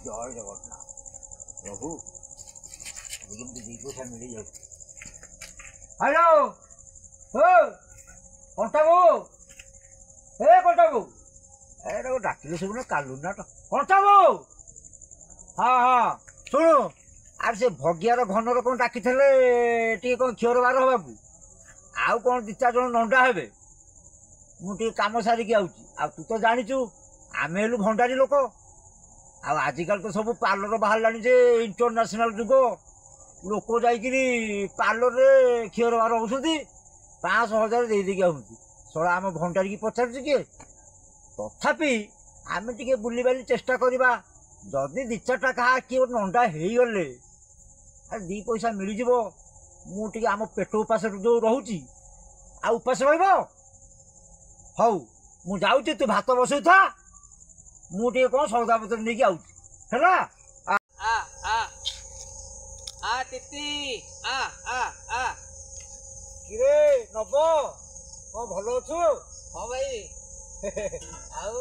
ଜୟ ଜଗନ୍ନାଥ ପ୍ରଭୁ କେମିତି ଦି ପଇସା ମିଳିଯାଉଛି। ହ୍ୟାଲୋ ହେ କଣ୍ଟାବୁ ହେ କଣ୍ଟାବୁ ଏଟାକୁ ଡାକିଲେ ଶୁଣୁ କାଲୁ ନା କଣ୍ଟାବୁ। ହଁ ହଁ ଶୁଣୁ ଆରେ ସେ ଭଗିଆର ଘନର କ'ଣ ଡାକିଥିଲେ ଟିକେ କ'ଣ କ୍ଷୀର ବାର ହବାକୁ ଆଉ କ'ଣ ଦି ଚାରି ଜଣ ନଣ୍ଡା ହେବେ। ମୁଁ ଟିକେ କାମ ସାରିକି ଆଉଛି। ଆଉ ତୁ ତ ଜାଣିଛୁ ଆମେ ହେଲୁ ଭଣ୍ଡାରୀ ଲୋକ। ଆଉ ଆଜିକାଲି ତ ସବୁ ପାର୍ଲର ବାହାରିଲାଣି ଯେ ଇଣ୍ଟରନ୍ୟାସନାଲ ଯୁଗ। ଲୋକ ଯାଇକିରି ପାର୍ଲରରେ କ୍ଷୀର ବାର ହେଉଛନ୍ତି 500,000 ଦେଇଦେଇକି ଆସୁଛନ୍ତି। ଶଳା ଆମ ଭଣ୍ଡାରୀ କି ପଚାରୁଛି କିଏ। ତଥାପି ଆମେ ଟିକେ ବୁଲିବାଲି ଚେଷ୍ଟା କରିବା। ଯଦି ଦି ଚାରିଟା କାହା କିଏ ନଣ୍ଡା ହେଇଗଲେ ଦି ପଇସା ମିଳିଯିବ। ମୁଁ ଟିକେ ଆମ ପେଟ ଉପାସ ଯୋଉ ରହୁଛି ଆଉ ଉପାସ ରହିବ। ହଉ ମୁଁ ଯାଉଛି ତୁ ଭାତ ବସେଇଥା ମୁଁ ଟିକେ କ'ଣ ସଉଦାପତ୍ର ନେଇକି ଆଉଛି ହେଲା। କିରେ ନବ କ'ଣ ଭଲ ଅଛୁ? ହଁ ଭାଇ। ଆଉ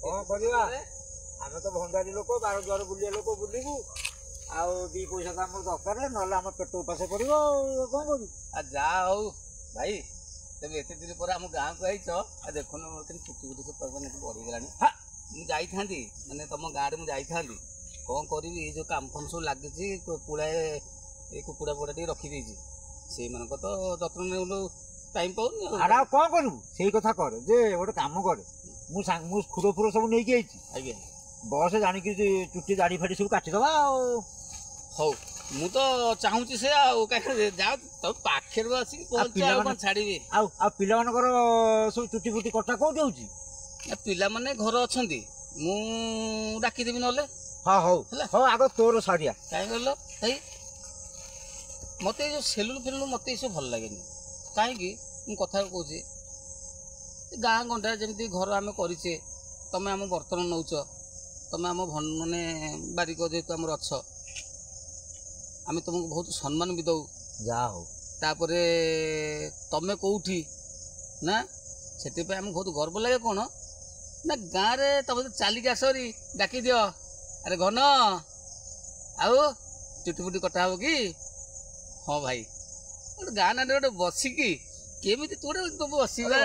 କ'ଣ କରିବା ଆମେ ତ ଭଣ୍ଡାରୀ ଲୋକ ବାର ଦ୍ୱାର ବୁଲିବା ଲୋକ ବୁଲିବୁ। ଆଉ ଦି ପଇସା ତ ଆମର ଦରକାର ନହେଲେ ଆମ ପେଟ ଉପାସ କରିବ। କ'ଣ କରିବୁ? ଯାହା ହଉ ଭାଇ ତେବେ ଏତେ ଦିନ ପରେ ଆମ ଗାଁକୁ ଆଇଛ। ଆଉ ଦେଖୁନ ମୋର କେମିତି ଚୁଟି ସବୁ ବଢ଼ିଗଲାଣି। ମୁଁ ଯାଇଥାନ୍ତି ମାନେ ତମ ଗାଁରେ ମୁଁ ଯାଇଥାନ୍ତି କ'ଣ କରିବି ଏଇ ଯେଉଁ କାମ ଫାମ ସବୁ ଲାଗିଛି ପୁଳାଏ ଏ କୁକୁଡ଼ା ଫୁକୁଡ଼ା ଟିକେ ରଖିଦେଇଛି ସେଇମାନଙ୍କ ତ ଯତ୍ନ ନେଉ ଟାଇମ୍ ପାଉନି। ଆରେ ଆଉ କ'ଣ କରିବୁ ସେଇ କଥା କରେ ଯେ ଗୋଟେ କାମ କରେ ମୁଁ ଖୁର ଫୁର ସବୁ ନେଇକି ଆଇଛି। ଆଜ୍ଞା ବସ୍ ଜାଣିକି ଚୁଟି ଦାଢ଼ି ଫାଡ଼ି ସବୁ କାଟିଦେବା ଆଉ। ହଉ ମୁଁ ତ ଚାହୁଁଛି ସେ ଆଉ କାହିଁକି ଯାଅ ତମ ପାଖରେ ଆସିକି କ'ଣ ଛାଡ଼ିବି। ଆଉ ପିଲାମାନଙ୍କର ସବୁ ଚୁଟି ଫୁଟି କଟା କୋଉଠି ହଉଛି? ପିଲାମାନେ ଘର ଅଛନ୍ତି ମୁଁ ଡାକିଦେବି ନହେଲେ। ହଁ ହଉ ହେଲା ହଉ ଆଗ ତୋର ସାରିଆ। କାହିଁକି କହିଲ ଭାଇ ମୋତେ ଏଇ ଯେଉଁ ସେଲୁନ୍ ଫେଲୁନ୍ ମୋତେ ଏସବୁ ଭଲ ଲାଗେନି। କାହିଁକି ମୁଁ କଥା କହୁଛି ଗାଁ ଗଣ୍ଡାରେ ଯେମିତି ଘର ଆମେ କରିଛେ ତମେ ଆମ ବର୍ତ୍ତମାନ ନେଉଛ ତମେ ଆମ ମାନେ ବାରିକ ଯେହେତୁ ଆମର ଅଛ ଆମେ ତୁମକୁ ବହୁତ ସମ୍ମାନ ବି ଦେଉ। ଯାହା ହଉ ତାପରେ ତମେ କେଉଁଠି ନା ସେଥିପାଇଁ ଆମକୁ ବହୁତ ଗର୍ବ ଲାଗେ। କ'ଣ ନା ଗାଁରେ ତମେ ତ ଚାଲିକି ଆସରି ଡାକିଦିଅ ଆରେ ଘନ ଆଉ ଚୁଟି ଫୁଟି କଟା ହବ କି? ହଁ ଭାଇ ଗୋଟେ ଗାଁ ନାଁରେ ଗୋଟେ ବସିକି କେମିତି ତୁ ଗୋଟେ ବସିବା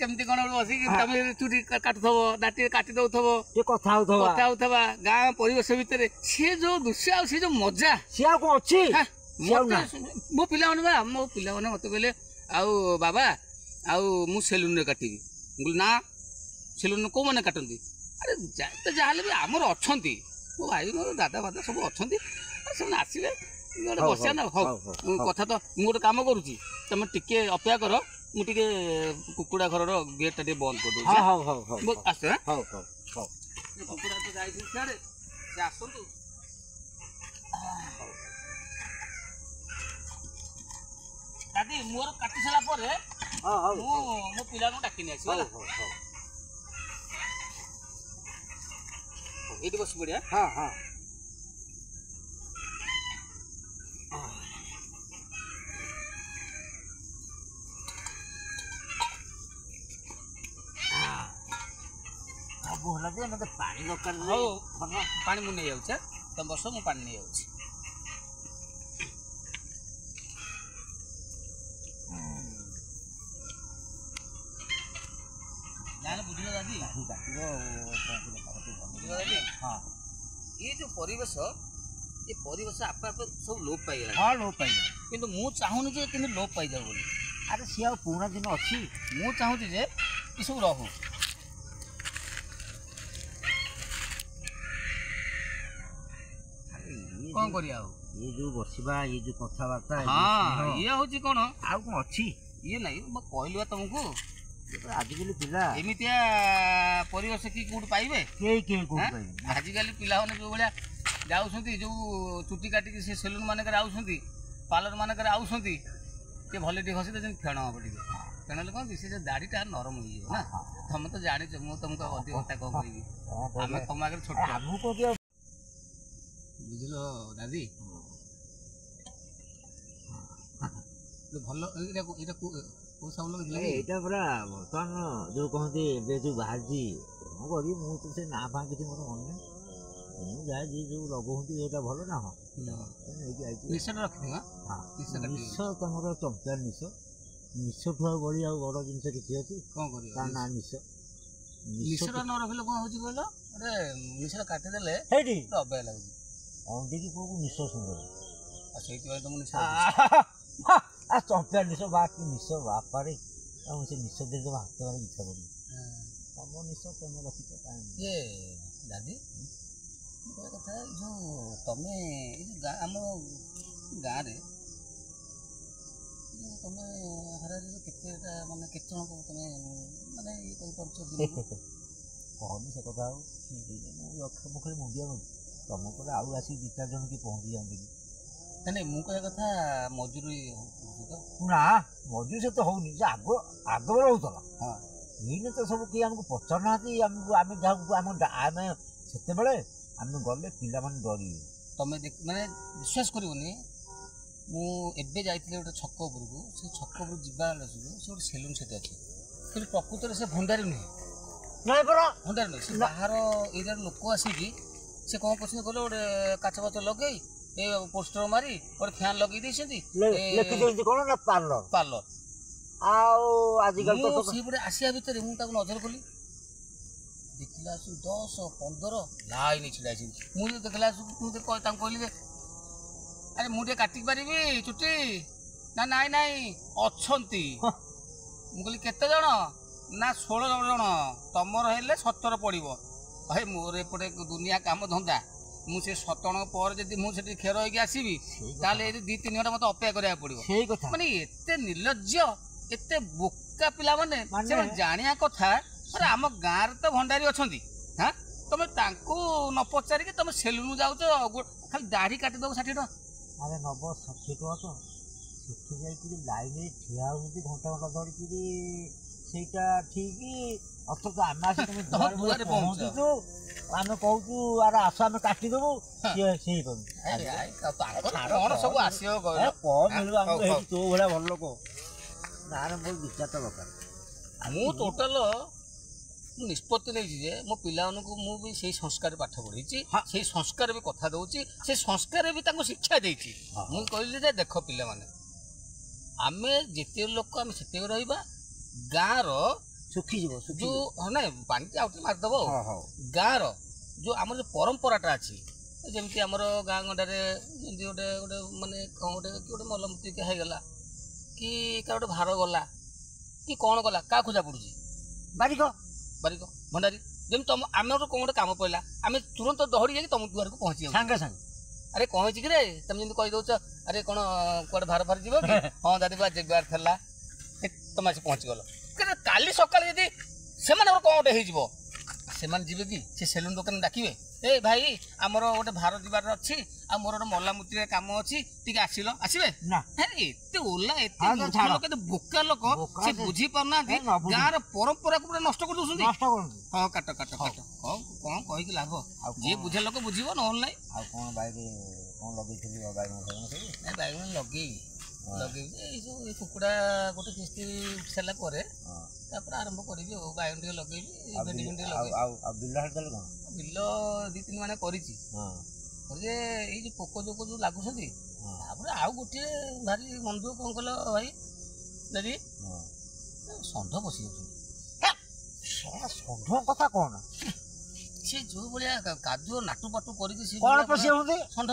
କେମିତି କ'ଣ ବସିକି ତମେ ଚୁଟି କାଟୁଥିବ ଦାঁତିରେ କାଟି ଦେଉଥିବ କଥା ହଉଥିବା ଗାଁ ପରିବେଶ ଭିତରେ ସିଏ ଯୋଉ ଦୃଶ୍ୟ ଆଉ ସେ ଯୋଉ ମଜା ସିଏ ଆଉ କ'ଣ ଅଛି। ମୋ ପିଲାମାନେ ମତେ କହିଲେ ଆଉ ବାବା ଆଉ ମୁଁ ସେଲୁନରେ କାଟିବି। ମୁଁ କହିଲି ନା ସେଲୁନରେ କୋଉମାନେ କାଟନ୍ତି? ଆରେ ଯାହାହେଲେ ବି ଆମର ଅଛନ୍ତି ମୋ ଭାଇ ମୋର ଦାଦା ଫାଦା ସବୁ ଅଛନ୍ତି ସେମାନେ ଆସିବେ ଗୋଟେ ବସିବା ନା। ହଉ କଥା ତ ମୁଁ ଗୋଟେ କାମ କରୁଛି ତମେ ଟିକେ ଅପେକ୍ଷା କର ମୁଁ ଟିକେ କୁକୁଡ଼ା ଘରର ଗେଟ୍ଟା ଟିକେ ବନ୍ଦ କରିଦେଉଛି। ଆସ କୁକୁଡ଼ା ତ ଯାଇଥିଲି ସିଆଡ଼େ ସେ ଆସନ୍ତୁ। ଦାଦି ମୋର କାଟି ସାରିଲା ପରେ ମୁଁ ମୋ ପିଲାଙ୍କୁ ଡାକି ନେଇ ଆସିବି ହେଲା। ଏଇଠି ବସି ପଡ଼ିଆ। ସବୁ ହେଲା ଯେ ମତେ ପାଣି ଦରକାର। ହଉ ପାଣି ମୁଁ ନେଇଯାଉଛି ତମେ ବସ ମୁଁ ପାଣି ନେଇଯାଉଛି। ବୁଝିଲ ଦାଦି ହଁ ଏ ଯୋଉ ପରିବେଶ ଏ ପରିବେଶ ଆପେ ଆପେ ସବୁ ଲୋପ ପାଇଗଲା। ହଁ ଲୋପ ପାଇଗଲା କିନ୍ତୁ ମୁଁ ଚାହୁଁନି ଯେ କିନ୍ତୁ ଲୋପ ପାଇଯାଉ ବୋଲି। ଆରେ ସିଏ ଆଉ ପୁରୁଣା ଦିନ ଅଛି। ମୁଁ ଚାହୁଁଛି ଯେ ଏସବୁ ରହୁ। କ'ଣ କରିବା ଆଉ ଇଏ ଯୋଉ ବସିବା ଇଏ ଯୋଉ କଥାବାର୍ତ୍ତା ଇଏ ହଉଛି କ'ଣ ଆଉ କ'ଣ ଅଛି? ଇଏ ନାହିଁ ମୁଁ କହିଲି ବା ତମକୁ ଆଜିକାଲି ପିଲା ଏମିତିଆ ପରିବେଶ କି କୋଉଠି ପାଇବେ? ଆଜିକାଲି ପିଲାମାନେ ଯୋଉ ଭଳିଆ ଯାଉଛନ୍ତି ଯୋଉ ଚୁଟି କାଟିକି ସେ ସେଲୁନ୍ ମାନଙ୍କରେ ଆଉଛନ୍ତି ପାର୍ଲର ମାନଙ୍କରେ ଆଉଛନ୍ତି ଟିକେ ଭଲ ଟିକେ ଘଷି ଯେମିତି ଫେଣ ହବ ଟିକେ ଫେଣ ହେଲେ କ'ଣ କି ସେ ଯୋଉ ଦାଢ଼ିଟା ନରମ ହେଇଯିବ ନା। ତମେ ତ ଜାଣିଛ ମୁଁ ତମକୁ ଅଧିକ କଥା କ'ଣ କହିବି ଆମେ ତମ ଆଗରେ ଛୋଟ ବୁଝିଲ ଦାଦି। ଭଲ ଏଇଟା କୋଉ ସାବୁନ ଲାଗିଥିଲା? ଏଇଟା ପୁରା ବର୍ତ୍ତମାନ ଯୋଉ କହନ୍ତି ଏବେ ଯୋଉ ବାହାରିଛି କ'ଣ କରିବି ମୁଁ ତ ସେ ନାଁ ଫାଁ କିଛି ମୋର ମନେ ନାହିଁ। ମୁଁ ଯାଏ ଯିଏ ଯେଉଁ ଲଗାଉଛନ୍ତି ଏଇଟା ଭଲ ନା ହଁ ନେଇକି ଆଇଛି ନିଶଟା ରଖିଥିବ ନିଶ ତମର ଚମ୍ପିଆନ ନିଶଠୁ ଆଉ ବଳି ଆଉ ବଡ଼ ଜିନିଷ କିଛି ଅଛି କ'ଣ କରିବ ତା ନା ନିଶ ନିଶଟା ନ ରଖିଲେ କ'ଣ ହେଉଛି କହିଲ ଗୋଟେ ନିଶଟା କାଟିଦେଲେ ସେଇଠି ଅବାଗିଆ ଲାଗୁଛି ଅଣ୍ଡିକି ପୁଅକୁ ନିଶ ସୁନ୍ଦର ଆଉ ସେଇଥିପାଇଁ ତ ମୁଁ ନିଶ ଚମ୍ପିଆନ ନିଶ ବା କି ନିଶ ବାପାରେ ଆଉ ସେ ନିଶ ଦେଇ ଦେବା ହାତ ମାରି ଇଚ୍ଛା କରୁନି ତମ ନିଶ ତମେ ରଖିଛ ଇଏ ଦାଦି କହିବା କଥା ଏଇ ଯେଉଁ ତମେ ଏଇ ଯେଉଁ ଆମ ଗାଁରେ ତମେ ହାରାହାରି କେତେଟା ମାନେ କେତେ ଜଣଙ୍କୁ ତମେ ମାନେ ଇଏ କରିପାରୁଛ କହନି ସେ କଥା ଆଉ ଲକ୍ଷ ପୋଖରୀ ମୁଣ୍ଡିଆ ନଉଛି ତମ ପରେ ଆଉ ଆସିକି 2-4 ଜଣ କି ପହଞ୍ଚି ଯାଆନ୍ତିନି ନାଇଁ ମୁଁ କହିବା କଥା ମଜୁରୀ ତ ନା ମଜୁରୀ ସେ ତ ହଉନି ସେ ଆଗବେଳେ ହଉଥିଲା ହଁ ଏଇନେ ତ ସବୁ କିଏ ଆମକୁ ପଚାରୁନାହାନ୍ତି ଆମେ ଯାହାକୁ ଆମେ ସେତେବେଳେ ଆମେ ଗଲେ ପିଲାମାନେ ଡରିବେ ତମେ ମାନେ ବିଶ୍ୱାସ କରିବନି ମୁଁ ଏବେ ଯାଇଥିଲି ଗୋଟେ ଛକ ଉପରକୁ ସେ ଛକ ଉପରକୁ ଯିବା ବେଳକୁ ସେ ଗୋଟେ ସେଲୁନ୍ ସେଠି ଅଛି କିନ୍ତୁ ପ୍ରକୃତରେ ସେ ଭଣ୍ଡାରୀ ନୁହେଁ ନାଇଁ ପରା ଭଣ୍ଡାରୀ ନୁହେଁ ସେ ବାହାର ଏରିଆର ଲୋକ ଆସିକି ସେ କ'ଣ କରୁଛନ୍ତି କହିଲେ ଗୋଟେ କାଚ ଫାଚ ଲଗେଇ ଏ ପୋଷ୍ଟର ମାରି ଗୋଟେ ଫ୍ୟାନ୍ ଲଗେଇ ଦେଇଛନ୍ତି ଲେଖିଛନ୍ତି କ'ଣ ନା ପାର୍ଲର ଆଉ ଆଜିକାଲି ତ ସେଇପଟେ ଆସିବା ଭିତରେ ମୁଁ ତାକୁ ନଜର କଲି ଦେଖିଲା ଆସିକି 10-15 ଲାଇନ୍ ଛିଡ଼ା ହେଇଛନ୍ତି ମୁଁ ଦେଖିଲା ଆସିକି ମୁଁ ତାଙ୍କୁ କହିଲି ଯେ ଆରେ ମୁଁ ଟିକେ କାଟି ପାରିବି ଚୁଟି ନା ନାଇଁ ଅଛନ୍ତି ମୁଁ କହିଲି କେତେ ଜଣ ନା 16 ଜଣ ତମର ହେଲେ 17 ପଡ଼ିବ ଭାଇ ମୋର ଏପଟେ ଦୁନିଆ କାମ ଧନ୍ଦା ମୁଁ ସେ 7 ଜଣ ପରେ ଯଦି ମୁଁ ସେଠି ଖେଳ ହେଇକି ଆସିବି ତାହେଲେ ଏଠି 2-3 ଘଣ୍ଟା ମୋତେ ଅପେକ୍ଷା କରିବାକୁ ପଡ଼ିବ ସେଇ କଥା ମାନେ ଏତେ ନିର୍ଲଜ୍ଜ ଏତେ ବୋକା ପିଲାମାନେ ସେମାନେ ଜାଣିବା କଥା ଆରେ ଆମ ଗାଁରେ ତ ଭଣ୍ଡାରୀ ଅଛନ୍ତି ହଁ ତମେ ତାଙ୍କୁ ନ ପଚାରିକି ତମେ ସେଲୁନ୍ ଯାଉଛ ଖାଲି ଦାଢ଼ି କାଟିଦେବ 60 ଟଙ୍କା ଆରେ ନବ 60 ଟଙ୍କା ତ ସେଠି ଯାଇକିରି ଲାଇନରେ ଠିଆ ହଉଛନ୍ତି ଘଣ୍ଟା ଧରିକିରି ସେଇଟା ଠିକ ଅଥଚ ଆମେ ଆସି ତମେ ଦୁଆରେ ପହଞ୍ଚୁଛୁ ଆମେ କହୁଛୁ ଆରେ ଆସ ଆମେ କାଟିଦେବୁ ସିଏ ହେଇପାରୁନି କ'ଣ ସବୁ ଆସିବ କ'ଣ ମିଳିବ ଆମକୁ ହେଇଛି ତୋ ଭଳିଆ ଭଲ ଲୋକ ନାରେ ମୋର ବିଚାର ଦରକାର ମୁଁ ଟୋଟାଲ ମୁଁ ନିଷ୍ପତ୍ତି ନେଇଛି ଯେ ମୋ ପିଲାମାନଙ୍କୁ ମୁଁ ବି ସେଇ ସଂସ୍କାରରେ ପାଠ ପଢ଼େଇଛି ସେଇ ସଂସ୍କାରରେ ବି କଥା ଦେଉଛି ସେ ସଂସ୍କାରରେ ବି ତାଙ୍କୁ ଶିକ୍ଷା ଦେଇଛି ମୁଁ କହିଲି ଯେ ଦେଖ ପିଲାମାନେ ଆମେ ଯେତେ ଲୋକ ଆମେ ସେତିକି ରହିବା ଗାଁର ଶୁଖିଯିବ ଯେଉଁ ନାଇଁ ପାଣି ଆଉ ଟିକେ ମାରିଦେବ ଗାଁର ଯେଉଁ ଆମର ଯେଉଁ ପରମ୍ପରାଟା ଅଛି ଯେମିତି ଆମର ଗାଁ ଗଣ୍ଡାରେ ଯେମିତି ଗୋଟେ ମାନେ କ'ଣ ଗୋଟେ ମଲମୂର୍ତ୍ତି ହେଇଗଲା କି କାହା ଗୋଟେ ଭାର ଗଲା କି କ'ଣ ଗଲା କାହା ଖୋଜା ପଡ଼ୁଛି ବାରିକ ଭଣ୍ଡାରୀ ଯେମିତି ତମ ଆମର କ'ଣ ଗୋଟେ କାମ ପଡ଼ିଲା ଆମେ ତୁରନ୍ତ ଦୌଡ଼ି ଯାଇକି ତମ ଦୁଆରକୁ ପହଞ୍ଚି ଯାଉ ସାଙ୍ଗେ ଆରେ କ'ଣ ହେଇଛି କିରେ ତମେ ଯେମିତି କହିଦେଉଛ ଆରେ କ'ଣ କୁଆଡ଼େ ଭାର ଯିବ କି ହଁ ଦାଦି ବା ଯିବାର ଥିଲା ତମେ ଆସି ପହଞ୍ଚିଗଲ କିନ୍ତୁ କାଲି ସକାଳେ ଯଦି ସେମାନଙ୍କର କ'ଣ ଗୋଟେ ହେଇଯିବ ସେମାନେ ଯିବେ କି ସେ ସେଲୁନ୍ ଦୋକାନ ଡାକିବେ ଏ ଭାଇ ଆମର ଗୋଟେ ଭାର ଯିବାର ଅଛି ଆଉ ମୋର ଗୋଟେ ମଲାମୂର୍ତ୍ତିରେ କାମ ଅଛି ଟିକେ ଆସିବେ ନା ଏତେ ଓଲା ଏତେ ଲୋକ ଏତେ ବୋକା ଲୋକ ସେ ବୁଝି ପାରୁନାହାନ୍ତି ଗାଁର ପରମ୍ପରାକୁ ପୁରା ନଷ୍ଟ କରିଦେଉଛନ୍ତି ହଁ କାଟ କ'ଣ କହିକି ଲାଭ ଆଉ ଯିଏ ବୁଝିବା ଲୋକ ବୁଝିବ ନହେଲେ ନାହିଁ ଆଉ କ'ଣ ବାଇରେ କ'ଣ ଲଗେଇଥିଲି ବାଇଗଣ ଲଗେଇବି ଏଇ ଯେଉଁ ଏଇ କୁକୁଡ଼ା ଗୋଟେ କିସ୍ତି ଉଠି ସାରିଲା ପରେ ତାପରେ ଆରମ୍ଭ କରିବି ଆଉ ବାଇଗଣ ଟିକେ ଲଗେଇବି ଭେଣ୍ଡି ଟିକେ ଲଗେଇବି ଆଉ ବିଲ ହାତରେ କ'ଣ ବିଲ 2-3 ମାଣେ କରିଛି ଯେ ଏଇ ଯେଉଁ ପୋକ ଯୋଉ ଲାଗୁଛନ୍ତି ତାପରେ ଆଉ ଗୋଟିଏ ଭାରି ମନ ଦୁଃଖ କ'ଣ କଲ ଭାଇ ଯଦି ଷଣ୍ଢ ପଶି ଯାଉଛନ୍ତି ଷଣ୍ଢ କଥା କ'ଣ ସେ ଯେଉଁ ଭଳିଆ କାଦୁଅ ନାଟୁ ପାଟୁ କରିକି ସେ କ'ଣ ପଶି ଯାଉଛନ୍ତି ଷଣ୍ଢ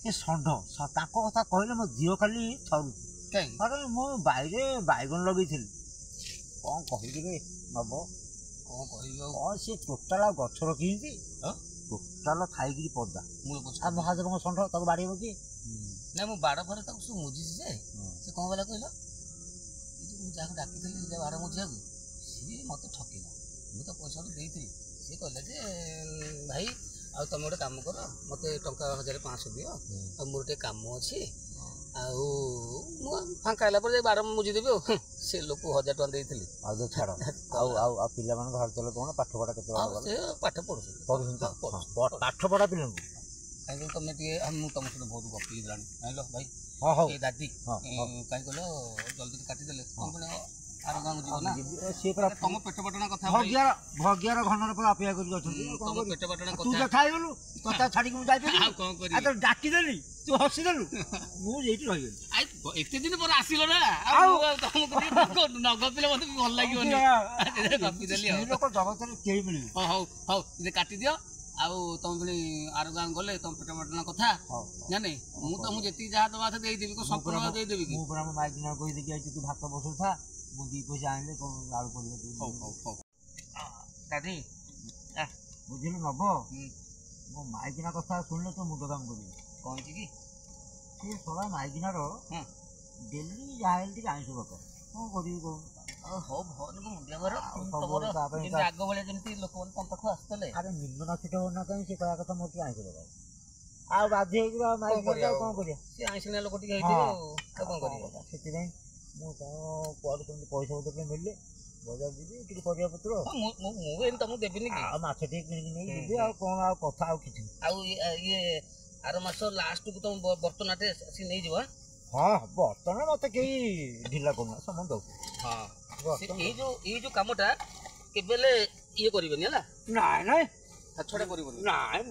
ଏ ଷଣ୍ଢ ତାଙ୍କ କଥା କହିଲେ ମୋ ଦିହ ଖାଲି ଥରୁଛି ଆରେ ମୁଁ ବାଇରେ ବାଇଗଣ ଲଗେଇଥିଲି କ'ଣ କହିବି ରେ ନବ କ'ଣ କହିବି ଆଉ କ'ଣ ସିଏ ଟୋଟାଲ ଆଉ ଗଛ ରଖିଛନ୍ତି ଟୋଟାଲ ଥାଇକିରି ପଦା ଆଉ ମହାଦେବଙ୍କ ଷଣ୍ଢ ତାକୁ ବାଡ଼େଇବ କିଏ ନାଇଁ ମୁଁ ବାଡ଼ ଫାଡ଼ ତାକୁ ସବୁ ମୁଜିଛି ଯେ ସେ କ'ଣ କଲା କହିଲ ମୁଁ ଯାହାକୁ ଡାକିଥିଲି ଯେ ବାଡ଼ ମୁଜିବାକୁ ସିଏ ମୋତେ ଠକିଲା ମୁଁ ତ ପଇସା ଦେଇଥିଲି ସିଏ କହିଲା ଯେ ଭାଇ ଆଉ ତମେ ଗୋଟେ କାମ କର ମୋତେ ଟଙ୍କା 1500 ଦିଅ ଆଉ ମୋର ଟିକେ କାମ ଅଛି ଆଉ ମୁଁ ଫାଙ୍କା ହେଲା ପରେ ଯାଇ ବାଡ଼ ମୁଜିଦେବି ଆଉ ସେ ଲୋକ 1000 ଟଙ୍କା ଦେଇଥିଲି ଆଉ ଛାଡ଼ ଆଉ ପିଲାମାନଙ୍କ ହାଲଚାଲ କ'ଣ ପାଠପଢ଼ା କେତେ ପାଠ ପଢ଼ୁଛନ୍ତି ପାଠପଢ଼ା ପିଲାଙ୍କୁ କାହିଁକି ତମେ ଟିକେ ମୁଁ ତମ ସହିତ ବହୁତ ଗପି ହେଇଗଲାଣି ଜାଣିଲ ଭାଇ ଏ ଦାଦି କାହିଁ କହିଲ ଜଲ୍ଦି କାଟିଦେଲେ କ'ଣ ପୁଣି ଆର ଗାଁକୁ ଯିବ ନା ସିଏ ପୁରା ତମ ପେଟ ପାଟଣା କଥା ଭଗିଆର ଘନରେ ପୁରା ଅପେକ୍ଷା କରିକି ଅଛନ୍ତି। ତମ ପେଟ ପାଟଣା ତୁ କଥା ତ ଖାଇଗଲୁ ତତେ ଛାଡ଼ିକି ମୁଁ ଯାଇପାରିବି ଆଉ କଣ କରିବି? ଆଉ ତ ଡାକିଦେଲି ତୁ ହସିଦେଲୁ ମୁଁ ଏଇଠି ରହିଗଲି। ଏତେ ଦିନ ପରେ ଆସିଲ ନା ଆଉ ତମକୁ ନ ଗପିଲେ ମତେ ବି ଭଲ ଲାଗିବନି ଗପିଦେଲି ଆଉ ଲୋକ ଜଗତରେ କେହି ମିଳିବେ। ହଉ ହଉ କାଟିଦିଅ ଆଉ ତମେ ପୁଣି ଆର ଗାଁ ଗଲେ ତମ ପେଟ ପାଟଣା କଥା ଜାନେ ମୁଁ ତମକୁ ଯେତିକି ଯାହା ଦବା କଥା ଦେଇଦେବି ସମ୍ପୂର୍ଣ୍ଣ ଦେଇଦେବି କି ମୁଁ ପୁରା ମୋ ମାଇକିନା କହିଦେଇକି ଆଇଛି ତୁ ଭାତ ବସଉଥା ମୁଁ 2 ପଇସା ଆଣିଲେ କଣ ଆଳୁ ପରିବା ତୁ। ହଉ ହଉ ହଉ ଦାଦି ବୁଝିଲୁ ନବ ମୋ ମାଇକିନା କଥା ଶୁଣିଲେ ତ ମୁଣ୍ଡ କାମ କରିବି। କଣ ହେଇଛି କି ସେ ଶଳା ମାଇକିନାର ଡେଲି ଯାହା ହେଲେ ଟିକେ ଆଇଁଷ ଦରକାର କଣ କରିବି କହୁନୁ। ହଉ ଭଗବାନଙ୍କୁ ମୁଣ୍ଡିଆ ମାର ଆଗ ଭଳିଆ ଯେମିତି ଲୋକମାନେ ତମ ପାଖକୁ ଆସୁଥିଲେ। ଆରେ ମିଲନ ଛୁଟ ହଉନା କାହିଁ ସେ କହିବା କଥା ମୋର ଟିକେ ଆଇଁଷ ଦରକାର ଆଉ ବାଧ୍ୟ ହେଇକି କଣ କରିବା ସେ ଆଇଁଷିଣିଆ ଲୋକ ଟିକେ ହେଇଥିବ ଆଉ କଣ କରିବା। ସେଥିପାଇଁ ମୁଁ କଣ କୁଆଡ଼ୁ କେମିତି ପଇସା ପତ୍ର ଟିକେ ମିଳିଲେ ବଜାର ଯିବି ଟିକେ ପରିବା ପତ୍ର ମୁଁ ଏମିତି ତମକୁ ଦେବିନି କି ଆଉ ମାଛ ଟିକେ କିଣିକି ନେଇ ଯିବି ଆଉ କଣ ଆଉ କଥା ଆଉ କିଛି ଆଉ ଇଏ ଆର ମାସ ଲାଷ୍ଟକୁ ତମ ବର୍ତ୍ତନାଟେ ଆସି ନେଇଯିବ। ହଁ ବର୍ତ୍ତମାନ ମତେ କେହି ଢିଲା କରୁନା ସମସ୍ତ ହଁ ଏଇ ଯୋଉ କାମଟା କେବେ ଇଏ କରିବେନି ହେଲା। ନାଇଁ ନାଇଁ ଛଡ଼ା କରିବନି ନାଇଁ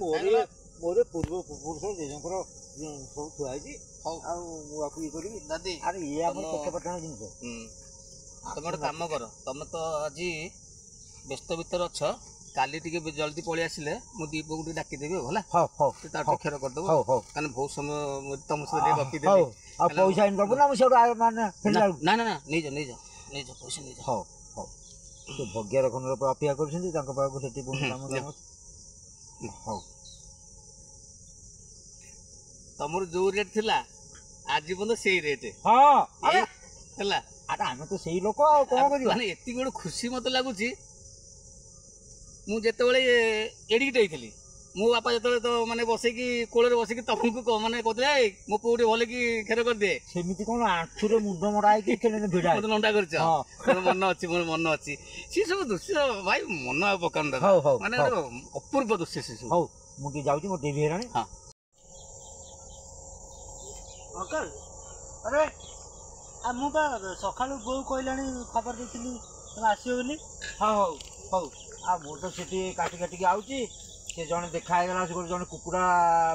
ମୋର ପୂର୍ବପୁରୁଷ ଜେଜେଙ୍କର ସବୁ ଥୁଆ ହେଇଛି। ହଉ ଆଉ ମୁଁ ଆକୁ ଇଏ କରିବି ଦାଦି ଆରେ ଇଏ ଆମର ପେଟ ପାଟଣା ଜିନିଷ। ତମେ ଗୋଟେ କାମ କର ତମେ ତ ଆଜି ବ୍ୟସ୍ତ ଭିତରେ ଅଛ କାଲି ଟିକେ ଜଲ୍ଦି ପଳେଇ ଆସିଲେ ମୁଁ ଦୀପକୁ ଟିକେ ଡାକିଦେବି ଆଉ ହେଲା। ହଉ ହଉ ତାର ଟିକେ କ୍ଷୀର କରିଦେବୁ କାରଣ ବହୁତ ସମୟ ତମ ସହିତ ଟିକେ ଗପିଦେବି। ଆଉ ପଇସା ଇନ୍ କରିବୁ ନା ମୁଁ ସେଠୁ ମାନେ ନା ନେଇଯାଅ ପଇସା ନେଇଯାଅ। ହଉ ହଉ ସେ ଭଗିଆର ଖଣ୍ଡର ପୁରା ଅପେକ୍ଷା କରୁଛନ୍ତି ତାଙ୍କ ପାଖକୁ ସେଠି ପୁଣି କାମ ହଉ ତମର ଯୋଉ ରେଟ୍ ଥିଲା ଆଜି ପର୍ଯ୍ୟନ୍ତ ସେଇ ରେଟ୍ ହେଲା। ଆରେ ଆମେ ତ ସେଇ ଲୋକ ଆଉ କଣ କରିବା। ମାନେ ଏତିକି ଗୋଟେ ଖୁସି ମତେ ଲାଗୁଛି ମୁଁ ଯେତେବେଳେ ଏଡ଼ିକିଟେ ହେଇଥିଲି ମୋ ବାପା ଯେତେବେଳେ ତ ମାନେ ବସେଇକି କୋଳରେ ବସେଇକି ତମକୁ ମାନେ କହୁଥିଲେ ମୋ ପୁଅ ଟିକେ ଭଲ କି କ୍ଷୀର କରିଦିଏ ସେମିତି କଣ ଆଣ୍ଠୁରେ ମୁଣ୍ଡ ମଡ଼ା ହେଇକି ମତେ ନଣ୍ଡା କରିଛ ମୋର ମନ ଅଛି ସେ ସବୁ ଦୃଶ୍ୟ ଭାଇ ମନ ଆଉ ପକାଉନି ଦାଦା ମାନେ ଅପୂର୍ବ ଦୃଶ୍ୟ ସେ ସବୁ। ହଉ ମୁଁ ଟିକେ ଯାଉଛି ମୋ ଡେରି ହେଲାଣି। ହଁ ଅଙ୍କଲ ଆରେ ମୁଁ ବା ସକାଳୁ ବୋଉ କହିଲାଣି ଖବର ଦେଇଥିଲି ତମେ ଆସିବ ବୋଲି। ହଉ ଆଉ ମୁଁ ତ ସେଠି କାଟିକି ଆଉଛି ସେ ଜଣେ ଦେଖା ହେଇଗଲା ସେ ଗୋଟେ ଜଣେ କୁକୁଡ଼ା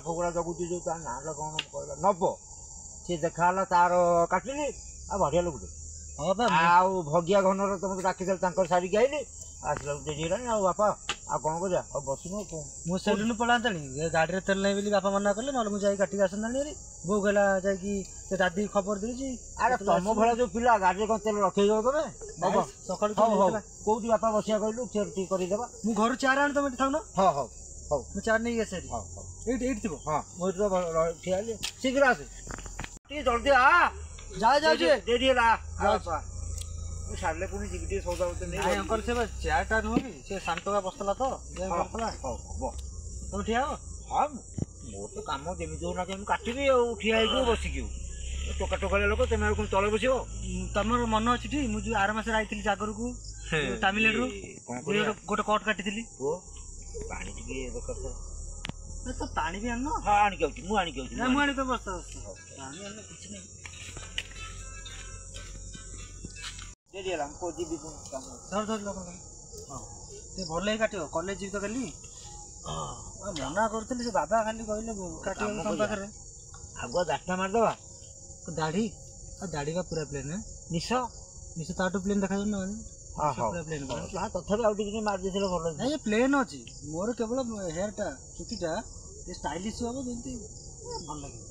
ଫୁକୁଡ଼ା ଜଗୁଛି ଯୋଉ ତା ନାଁଟା କଣ କହିଲା ନବ ସେ ଦେଖା ହେଲା ତାର କାଟିଲି ଆଉ ବଢ଼ିଆ ଲୋକଟେ। ଆଉ ଭଗିଆ ଘନର ତ ମତେ ଡାକିଦେଲେ ତାଙ୍କର ସାରିକି ଆଇଲି ଆସିଲା ବେଳକୁ ଡେରି ହେଲାଣି ଆଉ ବାପା ଆଉ କଣ କରିବା ଆଉ ବସିନୁ କଣ ମୁଁ ସେଲୁନ ପଳାନ୍ତାଣି ଗାଡ଼ିରେ ତେଲ ନାହିଁ ବୋଲି ବାପା ମନା କଲେ ନହେଲେ ମୁଁ ଯାଇକି କାଟିକି ଆସନ୍ତାଣି ହେରି। ବୋଉ କହିଲା ଯାଇକି ସେ ଦାଦି ଖବର ଦେଇଛି। ଆରେ ତମ ଭଳିଆ ଯୋଉ ପିଲା ଗାଡ଼ିରେ କଣ ତେଲ ରଖେଇବ ତମେ ସକାଳୁ କୋଉଠି ବାପା ବସିବା କହିଲୁ ଚେୟାର ଟିକେ କରିଦେବା। ମୁଁ ଘରୁ ଚାର ଆଣି ତମେ ଥାଉ ନା। ହଉ ମୁଁ ଚାର ନେଇକି ଆସେ ଏଇଠି ଥିବ। ହଁ ମୁଁ ଏଇଠି ଠିଆ ହେଲି ଶୀଘ୍ର ଆସେ ଟିକେ ଜଲ୍ଦି ଯାଉଛି ଡେରି ହେଲା ମୁଁ ସାରିଲେ ପୁଣି ଯିବି ଟିକେ ସଉଦା ନେଇ ଅଙ୍କଲ ସେ ଚେୟାରଟା ନୁହଁ କି ସେ ଶାନ୍ତକା ବସିଥିଲା ତ ତମେ ଠିଆ ହବ। ହଁ ମୋର ତ କାମ ଯେମିତି ହଉନା କେମିତି କାଟିବି ଆଉ ଠିଆ ହେଇକି ବସିକି ଟୋକା ଟୋକାଳିଆ ଲୋକ ତମେ ଆଉ କଣ ତଳେ ବସିବ। ତମର ମନ ଅଛି ଟି ମୁଁ ଯୋଉ ଆର ମାସରେ ଆଇଥିଲି ଜାଗରକୁ ତାମିଲନାଡୁରୁ ଗୋଟେ କଟ୍ କାଟିଥିଲି। ପାଣି ଟିକେ ଦରକାର ତ ପାଣି ବି ଆଣିନ। ହଁ ଆଣିକି ଆଉଛି ମୁଁ ଆଣିକି ଆଉଛି ମୁଁ ଆଣିକି ବସ୍ତା ପାଣି ଆଣିଲେ କିଛି ନାହିଁ। ଡେରି ହେଲା ମୁଁ ଯିବି ଟିକେ ଭଲ ହେଇ କାଟିବ କଲେଜ ଯିବି ତ କାଲି। ମନା କରୁଥିଲି ସେ ବାବା ଖାଲି କହିଲେ କାଟିବାକୁ ତମ ପାଖରେ ଆଗୁଆ ଦାଢ଼ିଟା ମାରିଦେବା। ଦାଢ଼ି ଆଉ ଦାଢ଼ି ବା ପୁରା ପ୍ଲେନ୍ ନିଶ ତାଠୁ ପ୍ଲେନ୍ ଦେଖାଯାଉନି ନା ତଥାପି ଆଉ ଟିକେ ମାରି ଦେଇଥିଲେ ଭଲ ନାଇଁ ପ୍ଲେନ୍ ଅଛି ମୋର କେବଳ ହେୟାରଟା ଚୁଟିଟା ଷ୍ଟାଇଲିଶ ହବ ଯେମିତି ଭଲ ଲାଗିବ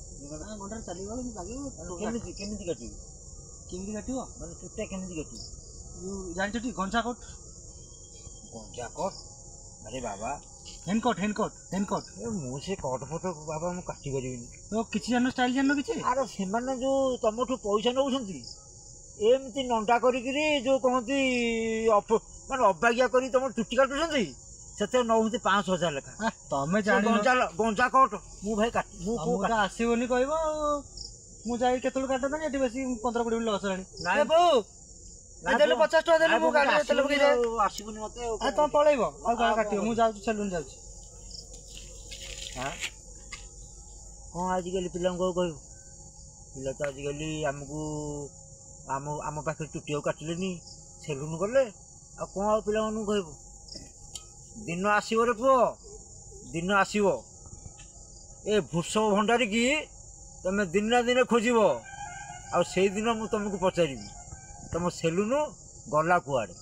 ଗୋଟାରେ ଚାଲିବ ଲାଗିବ। କେମିତି କାଟିବୁ ମାନେ ଚୁଟିଟା କେମିତି କାଟିବୁ ଯୋଉ ଜାଣିଛ ଟି ଗଞ୍ଜା କୋଟ୍ ଆରେ ବାବା ହେନକଟ୍ ମୁଁ ସେ କଟ୍ ଫଟ ବାବା ମୁଁ କାଟି ପାରିବିନି। କିଛି ଜାଣିନ ଷ୍ଟାଇଲ ଜାଣିନ କିଛି। ଆରେ ସେମାନେ ଯୋଉ ତମଠୁ ପଇସା ନେଉଛନ୍ତି ଏମିତି ନଣ୍ଡା କରିକିରି ଯୋଉ କହନ୍ତି ମାନେ ଅବାଗିଆ କରି ତମ ଚୁଟି କାଟୁଛନ୍ତି ସେଥିରେ ନେଉଛନ୍ତି 5,000 ଲେଖା। ତମେ ଗଞ୍ଜା କଟ୍ ମୁଁ ଭାଇ ମୁଁ ଆସିବନି କହିବ ମୁଁ ଯାଇ କେତେବେଳେ କାଟନ୍ତାନି ଏଠି ବେଶୀ 15-20 ମିନିଟ୍ ଲସ୍ ହେଲାଣି। 50 ଟଙ୍କା ଦେଲେ ମୁଁ ଗାଡ଼ିରେ ତେଲ ପକେଇଯାଏ। ଆସିବୁନି ମତେ ତମେ ପଳେଇବ ଆଉ କାହା କାଟିବ ମୁଁ ଯାଉଛି ସେଲୁନ ଯାଉଛି। କଣ ଆଜିକାଲି ପିଲାଙ୍କୁ ଆଉ କହିବୁ ପିଲା ତ ଆଜିକାଲି ଆମକୁ ଆମ ପାଖରେ ଚୁଟି ଆଉ କାଟିଲେନି ସେଲୁନ ଗଲେ ଆଉ କ'ଣ ଆଉ ପିଲାମାନଙ୍କୁ କହିବ? ଦିନ ଆସିବ ରେ ପୁଅ, ଦିନ ଆସିବ ଏ ଭୃଷବ ଭଣ୍ଡାରିକି ତମେ ଦିନେ ନା ଦିନେ ଖୋଜିବ। ଆଉ ସେଇଦିନ ମୁଁ ତମକୁ ପଚାରିବି ତମ ସେଲୁନ ଗଲା କୁଆଡ଼େ।